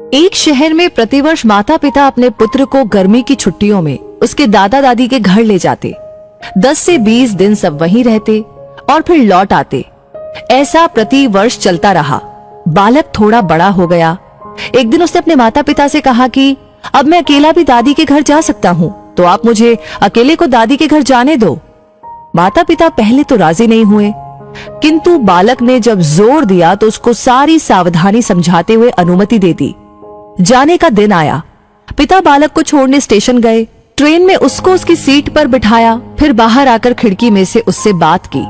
एक शहर में प्रतिवर्ष माता पिता अपने पुत्र को गर्मी की छुट्टियों में उसके दादा दादी के घर ले जाते। 10 से 20 दिन सब वहीं रहते और फिर लौट आते। ऐसा प्रति वर्ष चलता रहा। बालक थोड़ा बड़ा हो गया। एक दिन उसने अपने माता पिता से कहा कि अब मैं अकेला भी दादी के घर जा सकता हूँ, तो आप मुझे अकेले को दादी के घर जाने दो। माता पिता पहले तो राजी नहीं हुए, किंतु बालक ने जब जोर दिया तो उसको सारी सावधानी समझाते हुए अनुमति दे दी। जाने का दिन आया। पिता बालक को छोड़ने स्टेशन गए। ट्रेन में उसको उसकी सीट पर बिठाया, फिर बाहर आकर खिड़की में से उससे बात की,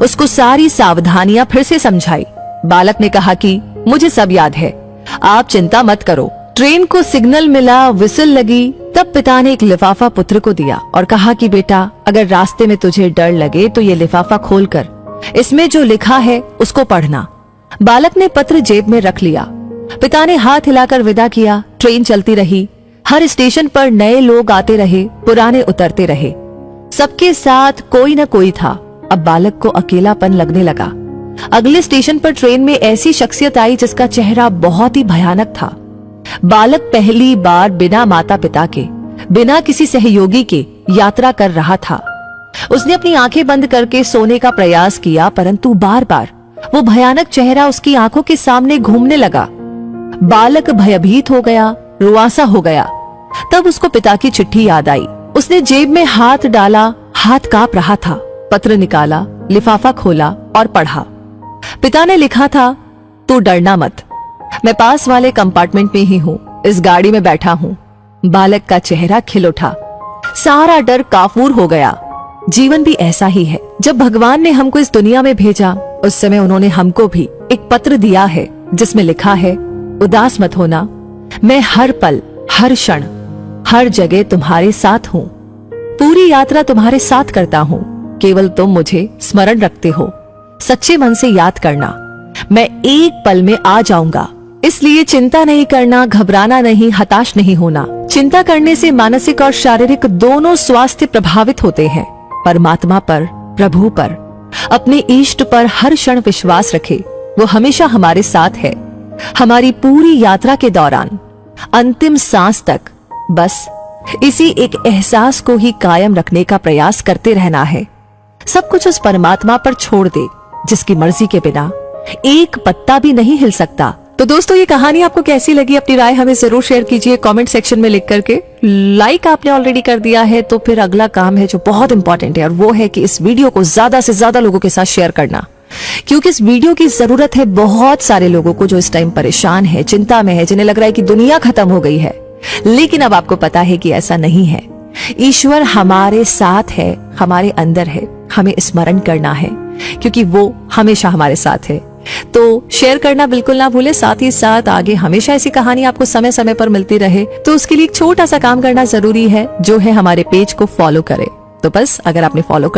उसको सारी सावधानियां फिर से समझाई। बालक ने कहा कि मुझे सब याद है, आप चिंता मत करो। ट्रेन को सिग्नल मिला, विसिल लगी, तब पिता ने एक लिफाफा पुत्र को दिया और कहा कि बेटा, अगर रास्ते में तुझे डर लगे तो ये लिफाफा खोलकर इसमें जो लिखा है उसको पढ़ना। बालक ने पत्र जेब में रख लिया। पिता ने हाथ हिलाकर विदा किया। ट्रेन चलती रही। हर स्टेशन पर नए लोग आते रहे, पुराने उतरते रहे। सबके साथ कोई न कोई था। अब बालक को अकेलापन लगने लगा। अगले स्टेशन पर ट्रेन में ऐसी शख्सियत आई जिसका चेहरा बहुत ही भयानक था। बालक पहली बार बिना माता पिता के, बिना किसी सहयोगी के यात्रा कर रहा था। उसने अपनी आंखें बंद करके सोने का प्रयास किया, परंतु बार बार वो भयानक चेहरा उसकी आंखों के सामने घूमने लगा। बालक भयभीत हो गया, रुआंसा हो गया। तब उसको पिता की चिट्ठी याद आई। उसने जेब में हाथ डाला, हाथ कांप रहा था। पत्र निकाला, लिफाफा खोला और पढ़ा। पिता ने लिखा था, तू डरना मत, मैं पास वाले कंपार्टमेंट में ही हूँ, इस गाड़ी में बैठा हूँ। बालक का चेहरा खिल उठा। सारा डर काफूर हो गया। जीवन भी ऐसा ही है। जब भगवान ने हमको इस दुनिया में भेजा, उस समय उन्होंने हमको भी एक पत्र दिया है जिसमें लिखा है, उदास मत होना, मैं हर पल, हर क्षण, हर जगह तुम्हारे साथ हूँ। पूरी यात्रा तुम्हारे साथ करता हूँ, केवल तुम मुझे स्मरण रखते हो। सच्चे मन से याद करना, मैं एक पल में आ जाऊंगा। इसलिए चिंता नहीं करना, घबराना नहीं, हताश नहीं होना। चिंता करने से मानसिक और शारीरिक दोनों स्वास्थ्य प्रभावित होते हैं। परमात्मा पर, प्रभु पर, अपने इष्ट पर हर क्षण विश्वास रखे। वो हमेशा हमारे साथ है, हमारी पूरी यात्रा के दौरान, अंतिम सांस तक। बस इसी एक एहसास को ही कायम रखने का प्रयास करते रहना है। सब कुछ उस परमात्मा पर छोड़ दे जिसकी मर्जी के बिना एक पत्ता भी नहीं हिल सकता। तो दोस्तों, ये कहानी आपको कैसी लगी? अपनी राय हमें जरूर शेयर कीजिए कमेंट सेक्शन में लिख करके। लाइक आपने ऑलरेडी कर दिया है तो फिर अगला काम है जो बहुत इंपॉर्टेंट है, और वो है कि इस वीडियो को ज्यादा से ज्यादा लोगों के साथ शेयर करना, क्योंकि इस वीडियो की जरूरत है बहुत सारे लोगों को जो इस टाइम परेशान है, चिंता में है, जिन्हें लग रहा है कि दुनिया खत्म हो गई है। लेकिन अब आपको पता है कि ऐसा नहीं है। ईश्वर हमारे साथ है, हमारे अंदर है। हमें स्मरण करना है क्योंकि वो हमेशा हमारे साथ है। तो शेयर करना बिल्कुल ना भूले। साथ ही साथ आगे हमेशा ऐसी कहानी आपको समय समय पर मिलती रहे, तो उसके लिए एक छोटा सा काम करना जरूरी है, जो है हमारे पेज को फॉलो करें। तो बस अगर आपने फॉलो कर